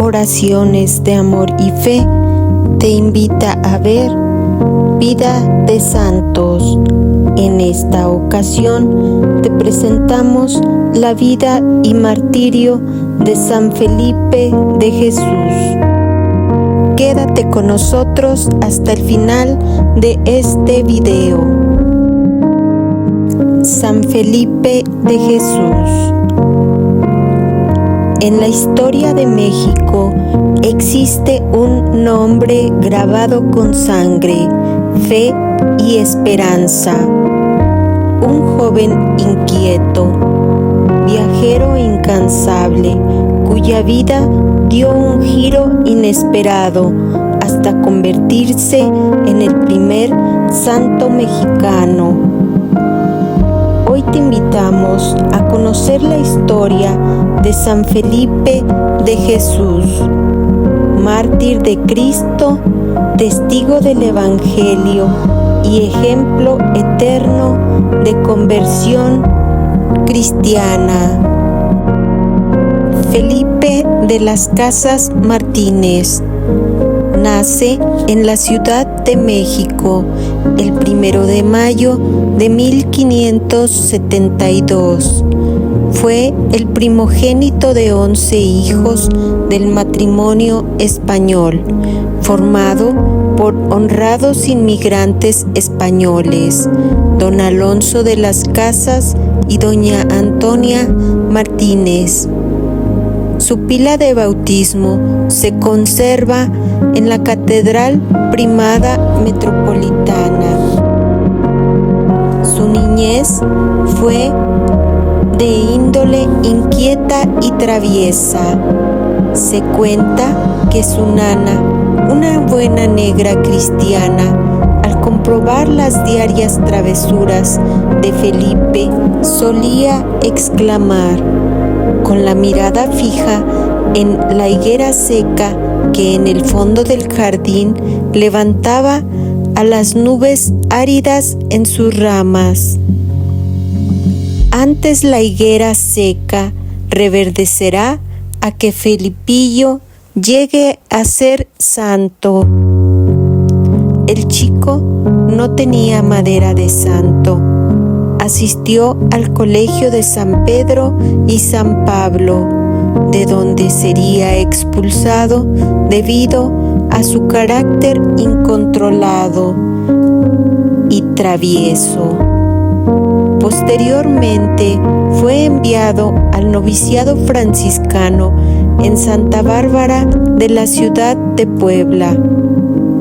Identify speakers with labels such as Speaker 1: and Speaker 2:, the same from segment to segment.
Speaker 1: Oraciones de Amor y Fe te invita a ver Vida de Santos. En esta ocasión te presentamos la vida y martirio de San Felipe de Jesús. Quédate con nosotros hasta el final de este video. San Felipe de Jesús. En la historia de México existe un nombre grabado con sangre, fe y esperanza. Un joven inquieto, viajero incansable, cuya vida dio un giro inesperado hasta convertirse en el primer santo mexicano. Hoy te invitamos a conocer la historia de San Felipe de Jesús, mártir de Cristo, testigo del Evangelio y ejemplo eterno de conversión cristiana. Felipe de las Casas Martínez nace en la Ciudad de México el 1 de mayo de 1572. Fue el primogénito de 11 hijos del matrimonio español, formado por honrados inmigrantes españoles, don Alonso de las Casas y doña Antonia Martínez. Su pila de bautismo se conserva en la Catedral Primada Metropolitana. Su niñez fue de índole inquieta y traviesa. Se cuenta que su nana, una buena negra cristiana, al comprobar las diarias travesuras de Felipe, solía exclamar, con la mirada fija en la higuera seca que en el fondo del jardín levantaba a las nubes áridas en sus ramas: antes la higuera seca reverdecerá a que Felipillo llegue a ser santo. El chico no tenía madera de santo. Asistió al colegio de San Pedro y San Pablo, de donde sería expulsado debido a su carácter incontrolado y travieso. Posteriormente fue enviado al noviciado franciscano en Santa Bárbara de la ciudad de Puebla,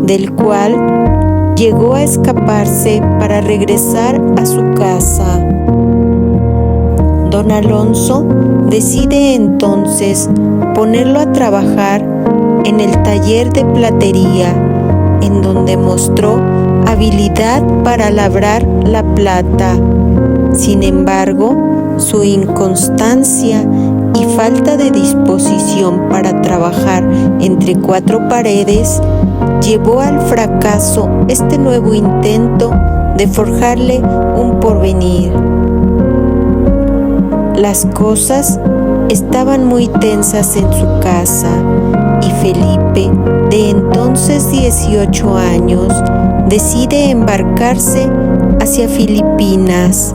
Speaker 1: del cual llegó a escaparse para regresar a su casa. Don Alonso decide entonces ponerlo a trabajar en el taller de platería, en donde mostró habilidad para labrar la plata. Sin embargo, su inconstancia y falta de disposición para trabajar entre cuatro paredes llevó al fracaso este nuevo intento de forjarle un porvenir. Las cosas estaban muy tensas en su casa y Felipe, de entonces 18 años, decide embarcarse hacia Filipinas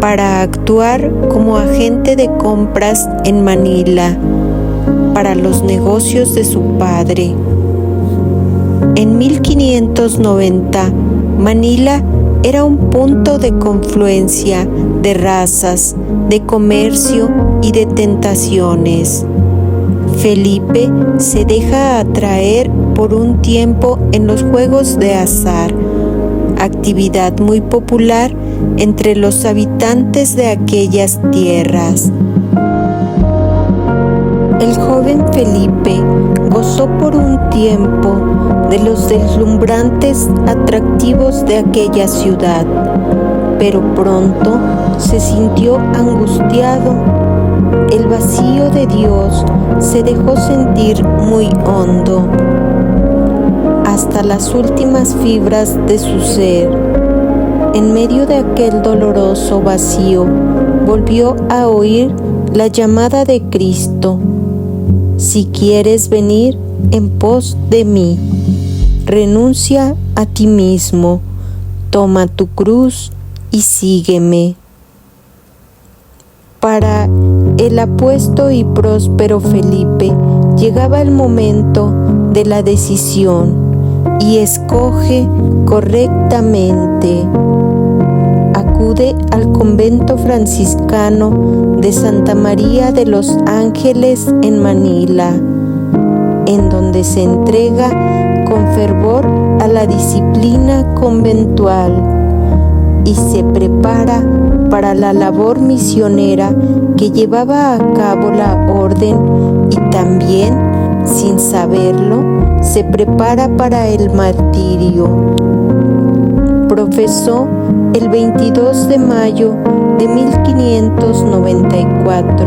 Speaker 1: para actuar como agente de compras en Manila para los negocios de su padre. En 1590, Manila era un punto de confluencia de razas, de comercio y de tentaciones. Felipe se deja atraer por un tiempo en los juegos de azar, actividad muy popular entre los habitantes de aquellas tierras. El joven Felipe gozó por un tiempo de los deslumbrantes atractivos de aquella ciudad, pero pronto se sintió angustiado. El vacío de Dios se dejó sentir muy hondo, hasta las últimas fibras de su ser. En medio de aquel doloroso vacío, volvió a oír la llamada de Cristo: si quieres venir en pos de mí, renuncia a ti mismo, toma tu cruz y sígueme. Para el apuesto y próspero Felipe llegaba el momento de la decisión y escoge correctamente. Acude al convento franciscano de Santa María de los Ángeles en Manila, en donde se entrega con fervor a la disciplina conventual y se prepara para la labor misionera que llevaba a cabo la orden, y también, sin saberlo, se prepara para el martirio. Profesó el 22 de mayo de 1594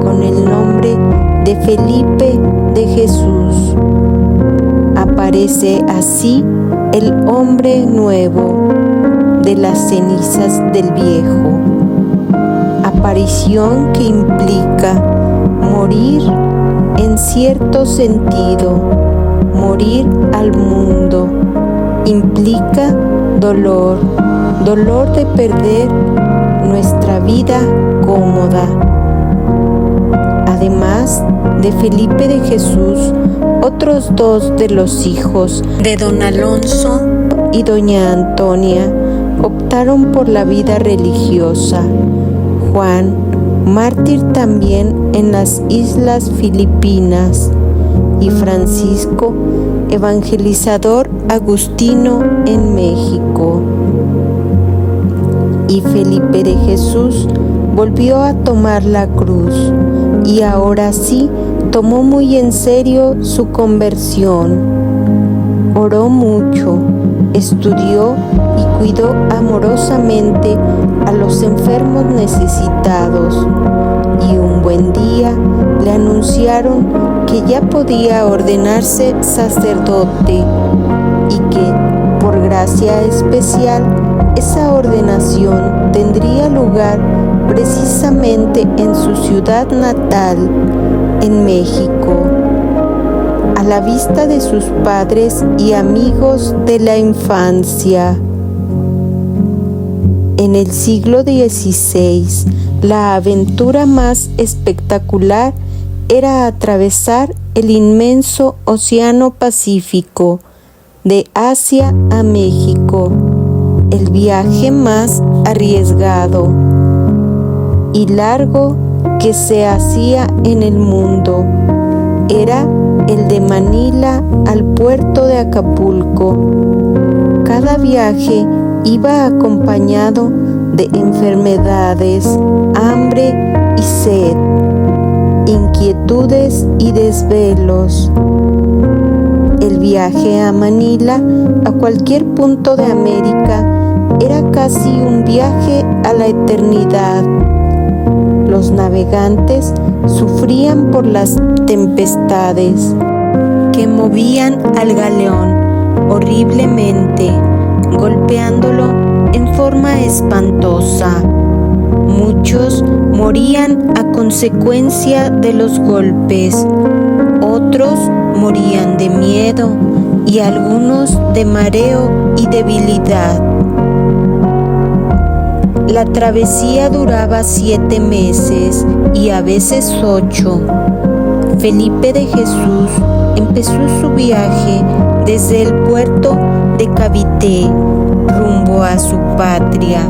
Speaker 1: con el nombre de Felipe de Jesús. Aparece así el hombre nuevo de las cenizas del viejo, aparición que implica morir en cierto sentido. Morir al mundo implica dolor de perder nuestra vida cómoda. Además de Felipe de Jesús, otros dos de los hijos de don Alonso y doña Antonia optaron por la vida religiosa. Juan, mártir también en las islas Filipinas, y Francisco, evangelizador agustino en México. Y Felipe de Jesús volvió a tomar la cruz, y ahora sí tomó muy en serio su conversión. Oró mucho, estudió y cuidó amorosamente a los enfermos necesitados, y un buen día le anunciaron que ya podía ordenarse sacerdote y que, por gracia especial, esa ordenación tendría lugar precisamente en su ciudad natal, en México, a la vista de sus padres y amigos de la infancia. En el siglo XVI, la aventura más espectacular era atravesar el inmenso Océano Pacífico, de Asia a México, el viaje más arriesgado y largo que se hacía en el mundo. Era el de Manila al puerto de Acapulco. Cada viaje iba acompañado de enfermedades, hambre y sed, inquietudes y desvelos. El viaje a Manila, a cualquier punto de América, era casi un viaje a la eternidad. Los navegantes sufrían por las tempestades que movían al galeón horriblemente, golpeándolo en forma espantosa. Muchos morían a consecuencia de los golpes, otros morían de miedo y algunos de mareo y debilidad. La travesía duraba 7 meses y a veces 8. Felipe de Jesús empezó su viaje desde el puerto de Cavite rumbo a su patria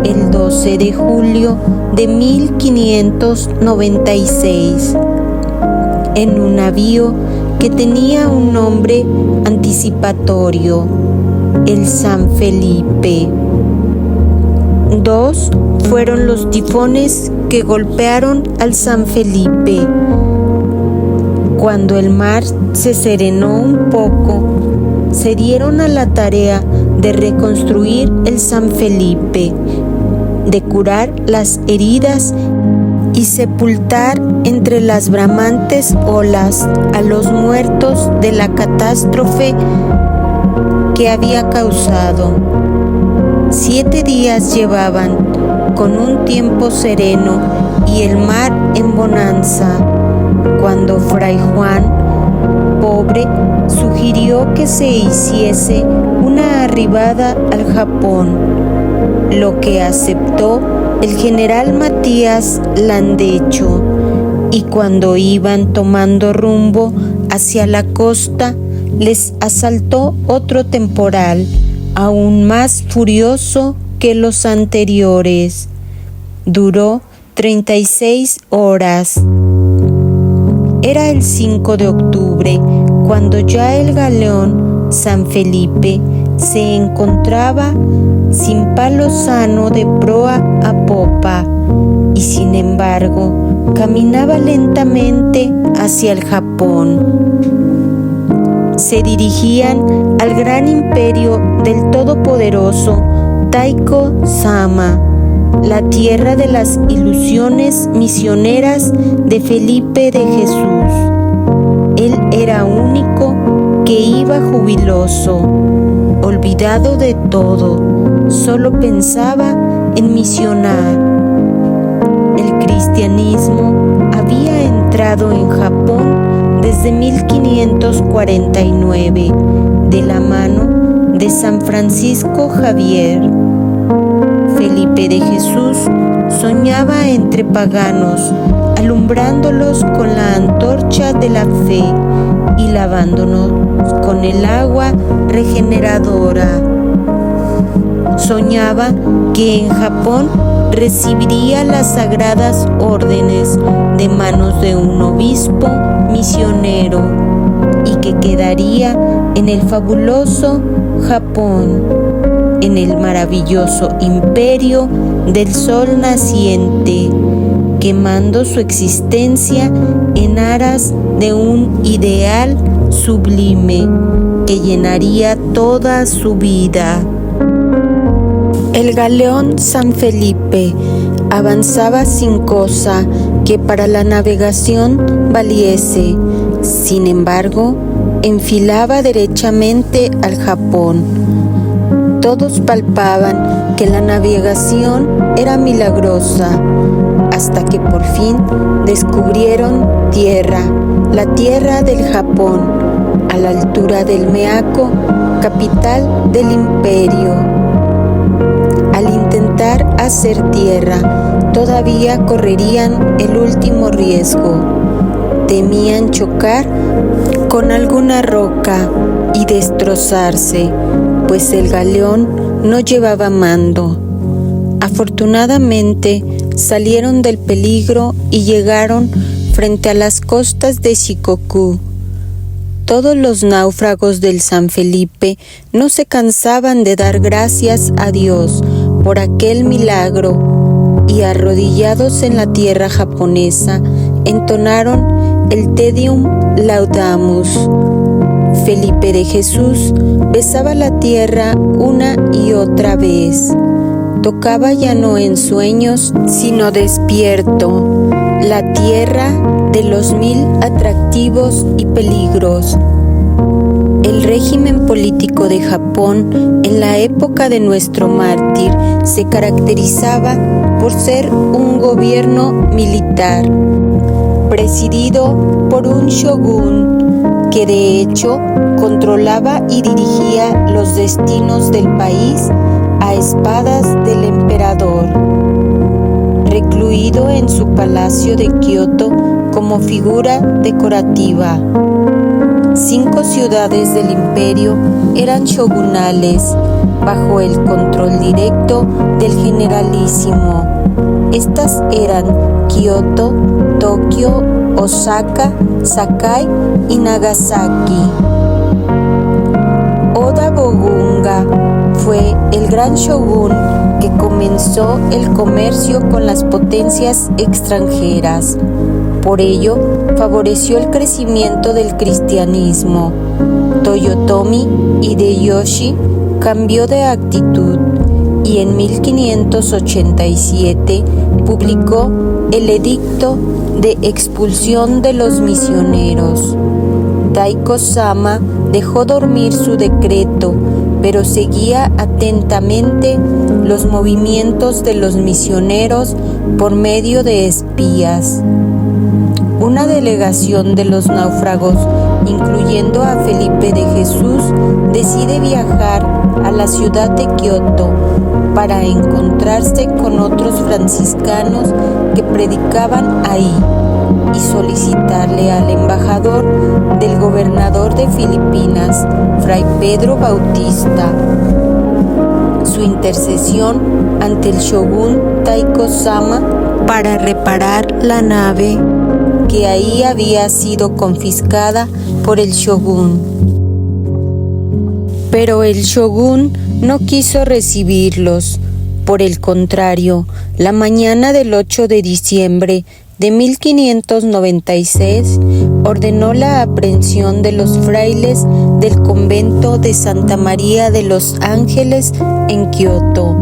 Speaker 1: el 12 de julio de 1596 en un navío que tenía un nombre anticipatorio, el San Felipe. 2 fueron los tifones que golpearon al San Felipe. Cuando el mar se serenó un poco, se dieron a la tarea de reconstruir el San Felipe, de curar las heridas y sepultar entre las bramantes olas a los muertos de la catástrofe que había causado. 7 días llevaban, con un tiempo sereno y el mar en bonanza. cuando Fray Juan, pobre, sugirió que se hiciese una arribada al Japón, lo que aceptó el general Matías Landecho, y cuando iban tomando rumbo hacia la costa, les asaltó otro temporal, aún más furioso que los anteriores. Duró 36 horas. Era el 5 de octubre, cuando ya el galeón San Felipe se encontraba sin palo sano de proa a popa, y sin embargo caminaba lentamente hacia el Japón. Se dirigían al gran imperio del todopoderoso Taiko Sama, la tierra de las ilusiones misioneras de Felipe de Jesús. Él era único que iba jubiloso, olvidado de todo, solo pensaba en misionar. El cristianismo había entrado en Japón desde 1549, de la mano de San Francisco Javier. Felipe de Jesús soñaba entre paganos, alumbrándolos con la antorcha de la fe y lavándonos con el agua regeneradora. Soñaba que en Japón recibiría las sagradas órdenes de manos de un obispo misionero y que quedaría en el fabuloso Japón, en el maravilloso imperio del sol naciente, quemando su existencia en aras de un ideal sublime que llenaría toda su vida. El galeón San Felipe avanzaba sin cosa que para la navegación valiese. Sin embargo, enfilaba derechamente al Japón. Todos palpaban que la navegación era milagrosa, hasta que por fin descubrieron tierra, la tierra del Japón, a la altura del Meako, capital del imperio. Al intentar hacer tierra, todavía correrían el último riesgo. Temían chocar con alguna roca y destrozarse, pues el galeón no llevaba mando. Afortunadamente, salieron del peligro y llegaron frente a las costas de Shikoku. Todos los náufragos del San Felipe no se cansaban de dar gracias a Dios por aquel milagro y, arrodillados en la tierra japonesa, entonaron el Te Deum Laudamus. Felipe de Jesús besaba la tierra una y otra vez. Tocaba ya no en sueños, sino despierto, la tierra de los 1000 atractivos y peligros. El régimen político de Japón en la época de nuestro mártir se caracterizaba por ser un gobierno militar, presidido por un shogun que de hecho controlaba y dirigía los destinos del país a espadas del emperador. Recluido en su palacio de Kioto como figura decorativa. 5 ciudades del imperio eran shogunales, bajo el control directo del generalísimo. Estas eran Kioto, Tokio, Osaka, Sakai y Nagasaki. Oda Nobunaga fue el gran shogun que comenzó el comercio con las potencias extranjeras. Por ello, favoreció el crecimiento del cristianismo. Toyotomi Hideyoshi cambió de actitud y en 1587 publicó el edicto de expulsión de los misioneros. Taiko-sama dejó dormir su decreto, pero seguía atentamente los movimientos de los misioneros por medio de espías. una delegación de los náufragos, incluyendo a Felipe de Jesús, decide viajar a la ciudad de Kioto para encontrarse con otros franciscanos que predicaban ahí y solicitarle al embajador del gobernador de Filipinas, Fray Pedro Bautista, su intercesión ante el shogun Taiko-sama para reparar la nave que ahí había sido confiscada por el shogun. Pero el shogun no quiso recibirlos. Por el contrario, la mañana del 8 de diciembre de 1596 ordenó la aprehensión de los frailes del convento de Santa María de los Ángeles en Kioto,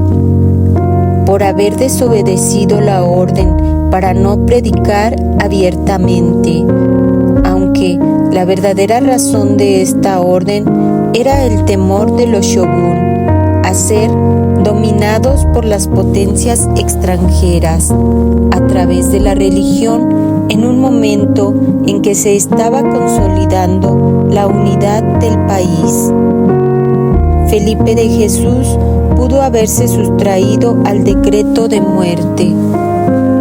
Speaker 1: por haber desobedecido la orden para no predicar abiertamente, aunque la verdadera razón de esta orden era el temor de los shogun a ser dominados por las potencias extranjeras a través de la religión en un momento en que se estaba consolidando la unidad del país. Felipe de Jesús pudo haberse sustraído al decreto de muerte.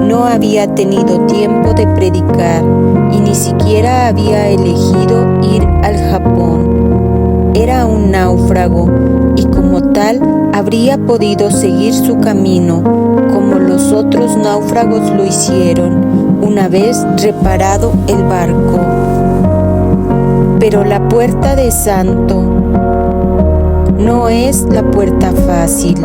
Speaker 1: No había tenido tiempo de predicar y ni siquiera había elegido ir al Japón. Era un náufrago y como tal habría podido seguir su camino como los otros náufragos lo hicieron una vez reparado el barco. Pero la puerta de Santo no es la puerta fácil.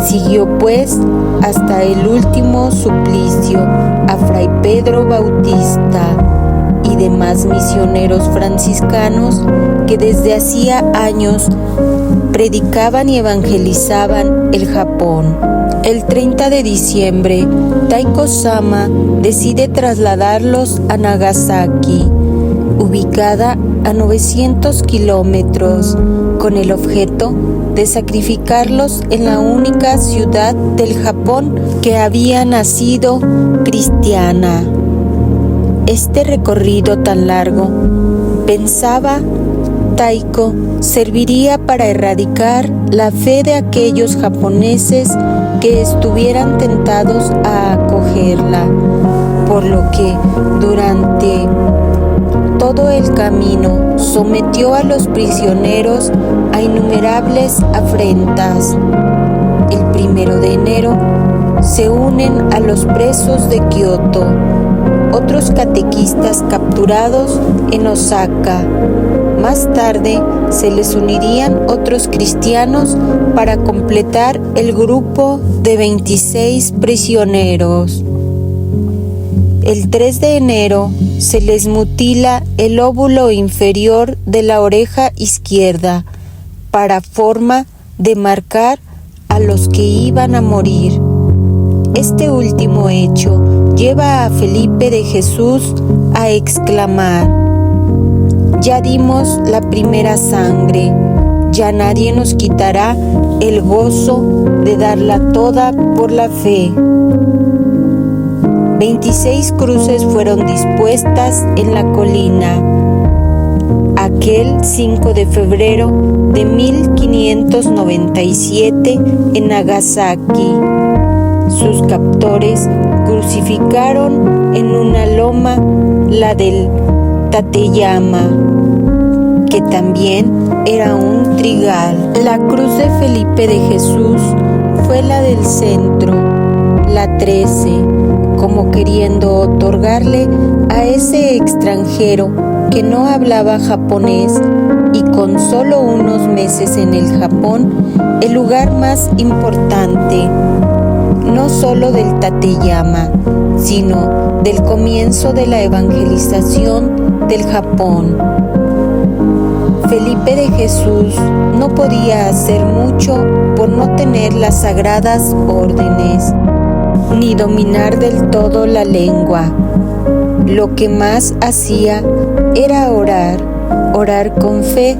Speaker 1: Siguió pues hasta el último suplicio a Fray Pedro Bautista y demás misioneros franciscanos que desde hacía años predicaban y evangelizaban el Japón. El 30 de diciembre, Taiko-sama decide trasladarlos a Nagasaki, ubicada a 900 kilómetros, con el objeto de sacrificarlos en la única ciudad del Japón que había nacido cristiana. Este recorrido tan largo, pensaba Taiko, serviría para erradicar la fe de aquellos japoneses que estuvieran tentados a acogerla, por lo que durante todo el camino sometió a los prisioneros a innumerables afrentas. El 1 de enero se unen a los presos de Kioto otros catequistas capturados en Osaka. Más tarde se les unirían otros cristianos para completar el grupo de 26 prisioneros. El 3 de enero se les mutila el óvulo inferior de la oreja izquierda para forma de marcar a los que iban a morir. Este último hecho lleva a Felipe de Jesús a exclamar: ya dimos la primera sangre, ya nadie nos quitará el gozo de darla toda por la fe. 26 cruces fueron dispuestas en la colina. Aquel 5 de febrero de 1597 en Nagasaki, sus captores crucificaron en una loma la del Tateyama, que también era un trigal. La cruz de Felipe de Jesús fue la del centro, la 13, como queriendo otorgarle a ese extranjero que no hablaba japonés y con solo unos meses en el Japón, el lugar más importante, no solo del Tateyama, sino del comienzo de la evangelización del Japón. Felipe de Jesús no podía hacer mucho por no tener las sagradas órdenes, ni dominar del todo la lengua. Lo que más hacía era orar con fe,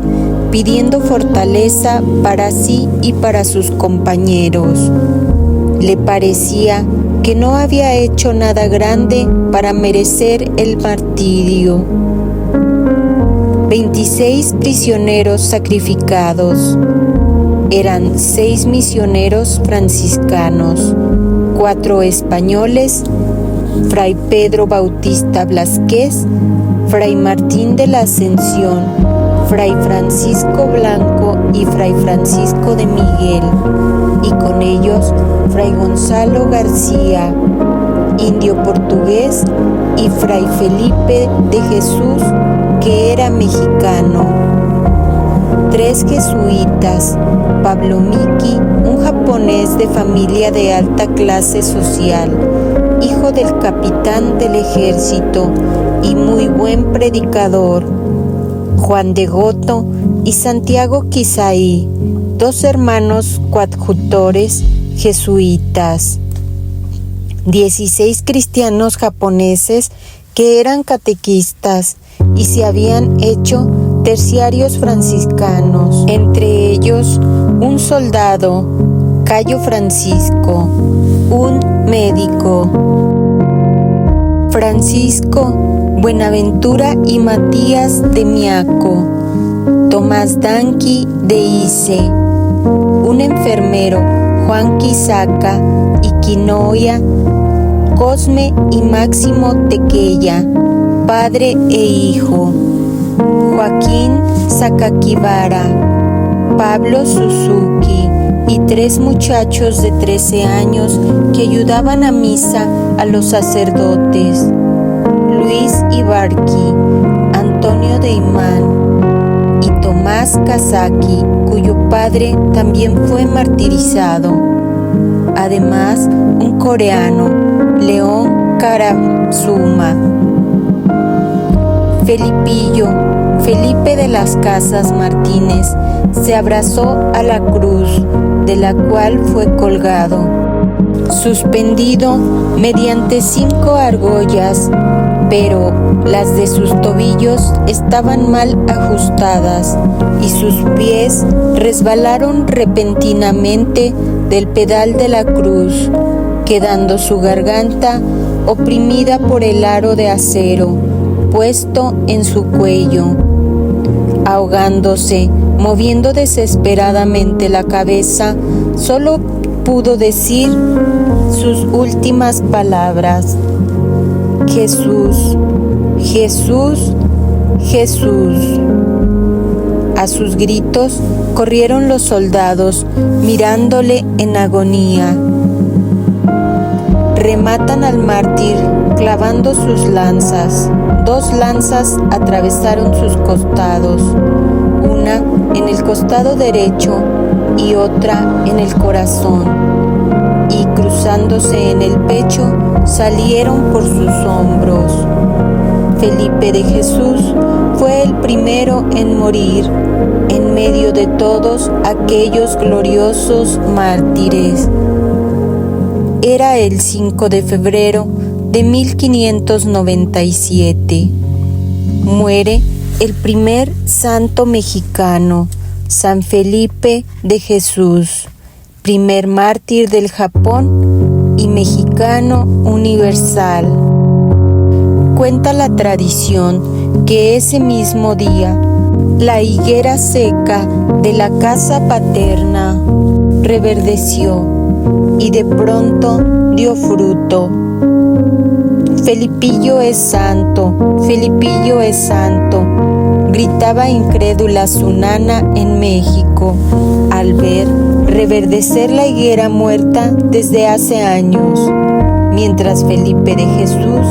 Speaker 1: pidiendo fortaleza para sí y para sus compañeros. Le parecía que no había hecho nada grande para merecer el martirio. 26 prisioneros sacrificados. Eran 6 misioneros franciscanos, 4 españoles, Fray Pedro Bautista Blasquez, Fray Martín de la Ascensión, Fray Francisco Blanco y Fray Francisco de Miguel, y con ellos Fray Gonzalo García, indio portugués, y Fray Felipe de Jesús, que era mexicano. 3 jesuitas, Pablo Miki, un japonés de familia de alta clase social, hijo del capitán del ejército y muy buen predicador, Juan de Goto y Santiago Quisaí, 2 hermanos coadjutores jesuitas. 16 cristianos japoneses que eran catequistas y se habían hecho terciarios franciscanos, entre ellos un soldado, Cayo Francisco, un médico, Francisco, Buenaventura y Matías de Miaco, Tomás Danqui de Ise, un enfermero, Juan Quisaca y Quinoya, Cosme y Máximo Tequeya, padre e hijo, Joaquín Sakakibara, Pablo Suzuki y 3 muchachos de 13 años que ayudaban a misa a los sacerdotes, Luis Ibarqui, Antonio de Imán y Tomás Kazaki, cuyo padre también fue martirizado. Además, un coreano, León Karasuma. Felipillo, Felipe de las Casas Martínez, se abrazó a la cruz, de la cual fue colgado, suspendido mediante 5 argollas, pero las de sus tobillos estaban mal ajustadas y sus pies resbalaron repentinamente del pedal de la cruz, quedando su garganta oprimida por el aro de acero puesto en su cuello. Ahogándose, moviendo desesperadamente la cabeza, solo pudo decir sus últimas palabras: Jesús, Jesús, Jesús. A sus gritos corrieron los soldados, mirándole en agonía. Rematan al mártir clavando sus lanzas. 2 lanzas atravesaron sus costados, una en el costado derecho y otra en el corazón, y cruzándose en el pecho salieron por sus hombros. Felipe de Jesús fue el primero en morir en medio de todos aquellos gloriosos mártires. Era el 5 de febrero de 1597. Muere el primer santo mexicano, San Felipe de Jesús, primer mártir del Japón y mexicano universal. Cuenta la tradición que ese mismo día la higuera seca de la casa paterna reverdeció y de pronto dio fruto. Felipillo es santo, Felipillo es santo, gritaba incrédula su nana en México al ver reverdecer la higuera muerta desde hace años, mientras Felipe de Jesús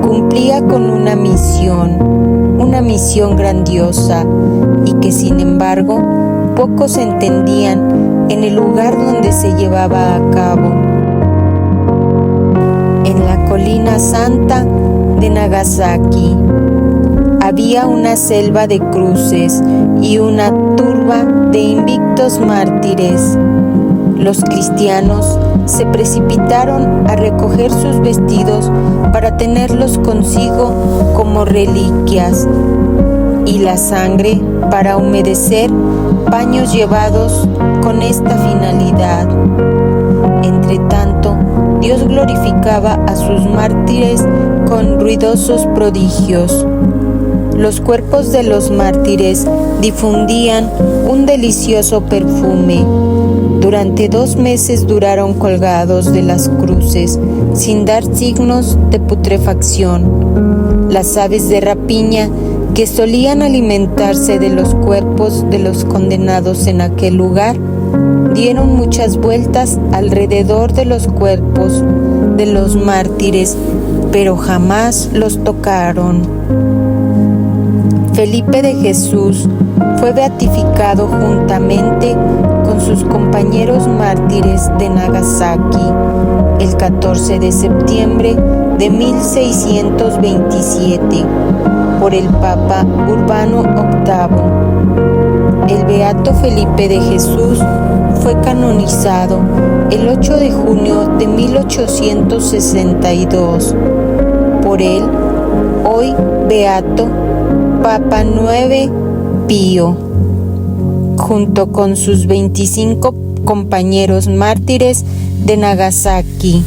Speaker 1: cumplía con una misión grandiosa y que sin embargo pocos entendían en el lugar donde se llevaba a cabo. En la colina santa de Nagasaki había una selva de cruces y una turba de invictos mártires. Los cristianos se precipitaron a recoger sus vestidos para tenerlos consigo como reliquias, y la sangre para humedecer paños llevados con esta finalidad. Entretanto, Dios glorificaba a sus mártires con ruidosos prodigios. Los cuerpos de los mártires difundían un delicioso perfume. Durante 2 meses duraron colgados de las cruces, sin dar signos de putrefacción. Las aves de rapiña, que solían alimentarse de los cuerpos de los condenados en aquel lugar, dieron muchas vueltas alrededor de los cuerpos de los mártires, pero jamás los tocaron. Felipe de Jesús fue beatificado juntamente con sus compañeros mártires de Nagasaki el 14 de septiembre de 1627 por el Papa Urbano VIII. El beato Felipe de Jesús fue canonizado el 8 de junio de 1862. Por él, hoy beato Papa IX Pío, junto con sus 25 compañeros mártires de Nagasaki.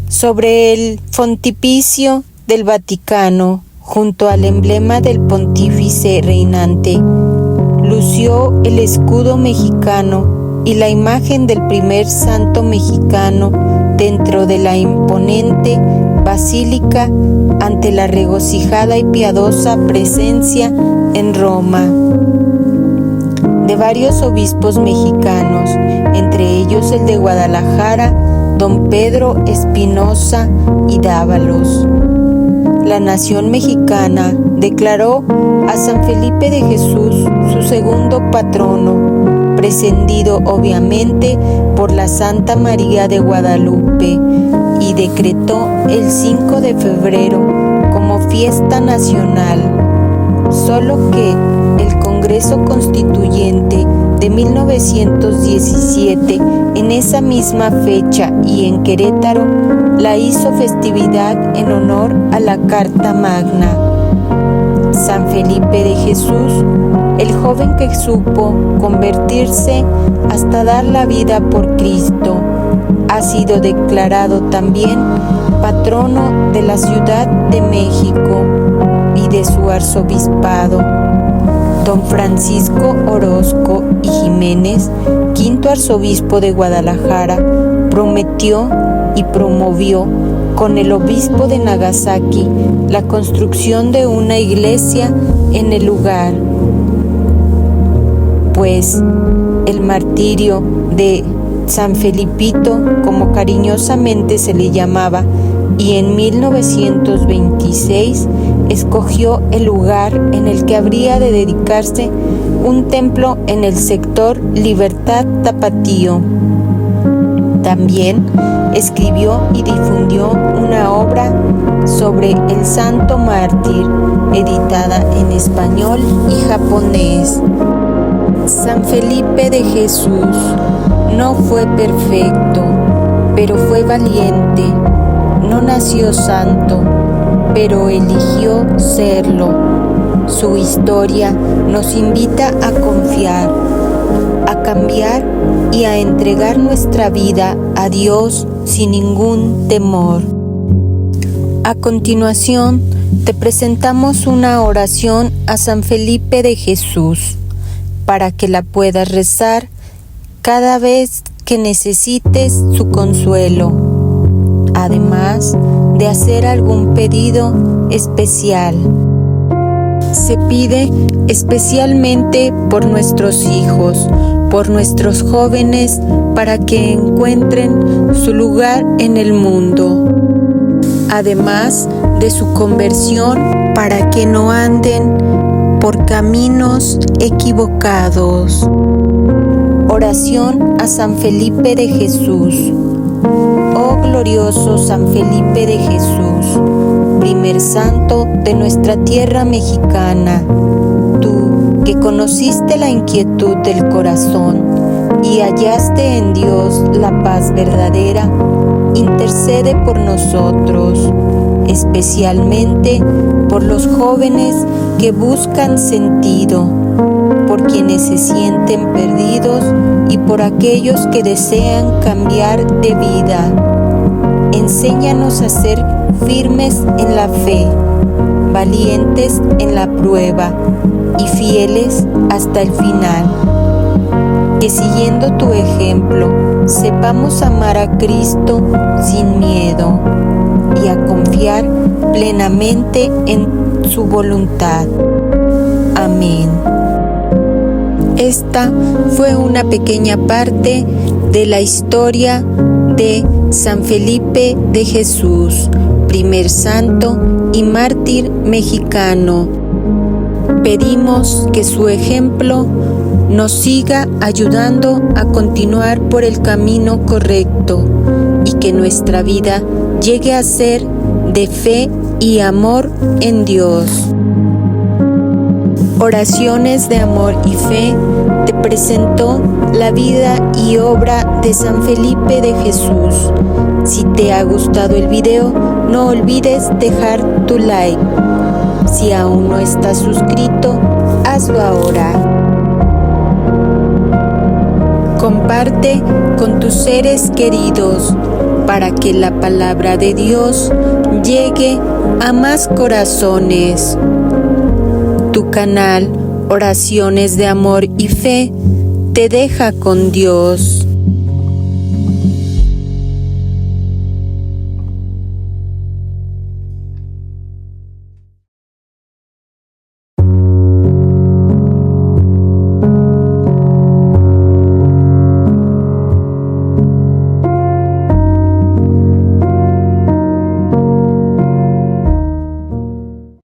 Speaker 1: Sobre el frontispicio del Vaticano, junto al emblema del pontífice reinante, lució el escudo mexicano y la imagen del primer santo mexicano dentro de la imponente basílica ante la regocijada y piadosa presencia en Roma de varios obispos mexicanos, entre ellos el de Guadalajara, don Pedro Espinosa y Dávalos. La nación mexicana declaró a San Felipe de Jesús su segundo patrono, precedido obviamente por la Santa María de Guadalupe, y decretó el 5 de febrero como fiesta nacional. Solo que el Congreso Constituyente de 1917, en esa misma fecha y en Querétaro, la hizo festividad en honor a la Carta Magna. San Felipe de Jesús, el joven que supo convertirse hasta dar la vida por Cristo, ha sido declarado también patrono de la Ciudad de México y de su arzobispado. Don Francisco Orozco y Jiménez, quinto arzobispo de Guadalajara, prometió y promovió con el obispo de Nagasaki la construcción de una iglesia en el lugar, pues el martirio de San Felipito, como cariñosamente se le llamaba, y en 1926 escogió el lugar en el que habría de dedicarse un templo en el sector Libertad Tapatío. También escribió y difundió una obra sobre el santo mártir, editada en español y japonés. San Felipe de Jesús no fue perfecto, pero fue valiente. No nació santo, pero eligió serlo. Su historia nos invita a confiar, a cambiar y a entregar nuestra vida a Dios sin ningún temor. A continuación, te presentamos una oración a San Felipe de Jesús, para que la puedas rezar cada vez que necesites su consuelo, además de hacer algún pedido especial. Se pide especialmente por nuestros hijos, por nuestros jóvenes, para que encuentren su lugar en el mundo, además de su conversión, para que no anden por caminos equivocados. Oración a San Felipe de Jesús. Oh glorioso San Felipe de Jesús, primer santo de nuestra tierra mexicana, tú que conociste la inquietud del corazón y hallaste en Dios la paz verdadera, intercede por nosotros. especialmente por los jóvenes que buscan sentido, por quienes se sienten perdidos y por aquellos que desean cambiar de vida. Enséñanos a ser firmes en la fe, valientes en la prueba y fieles hasta el final. Que siguiendo tu ejemplo, sepamos amar a Cristo sin miedo y a confiar plenamente en su voluntad. Amén. Esta fue una pequeña parte de la historia de San Felipe de Jesús, primer santo y mártir mexicano. Pedimos que su ejemplo nos siga ayudando a continuar por el camino correcto y que nuestra vida llegue a ser de fe y amor en Dios. Oraciones de amor y fe te presentó la vida y obra de San Felipe de Jesús. Si te ha gustado el video, no olvides dejar tu like. Si aún no estás suscrito, hazlo ahora. Comparte con tus seres queridos para que la palabra de Dios llegue a más corazones. Tu canal Oraciones de Amor y Fe te deja con Dios.